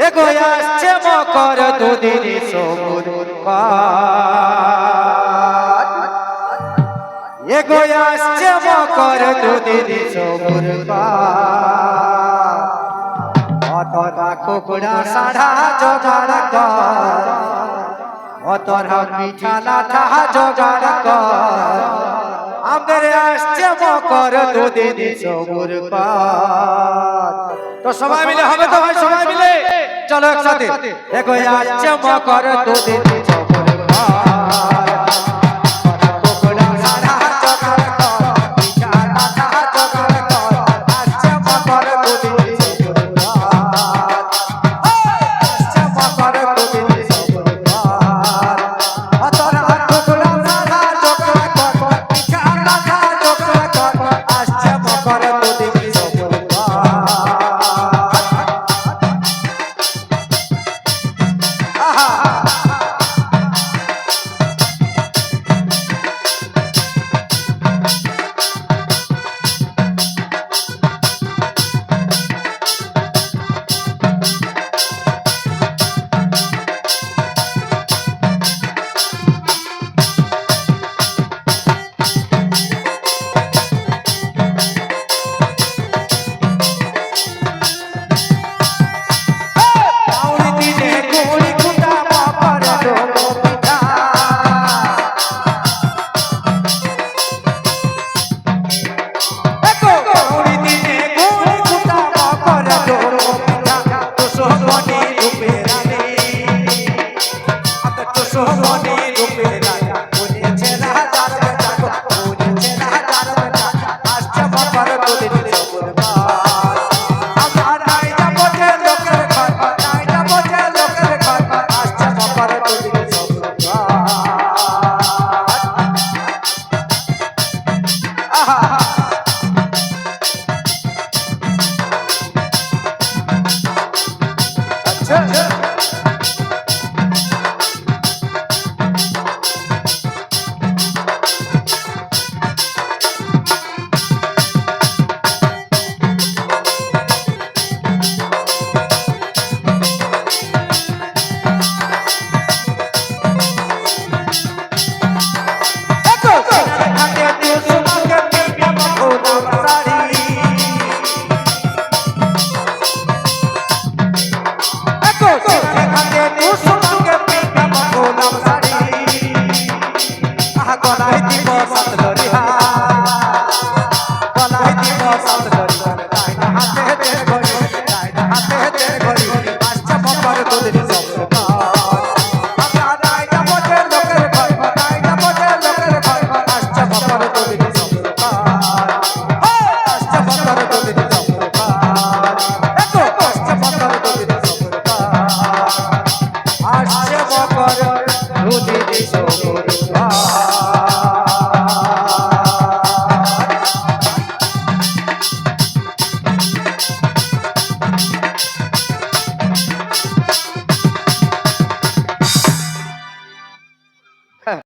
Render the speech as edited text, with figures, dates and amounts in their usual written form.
এগো আসছে মকর দুদিন সবুর কর এগো আসছে মকর দুদিন সবুর কর অতরা কুকুড়া সাড়া জোগাড় কর অতরা পিঠা লাঠা জোগাড় কর আমাদের আসছে মকর দুদিন সবুর কর। তো সবাই মিলে হবে তো ভাই, সবাই মিলে চলো একসাথে এগো আসছে মকর দুদিন সবুর কর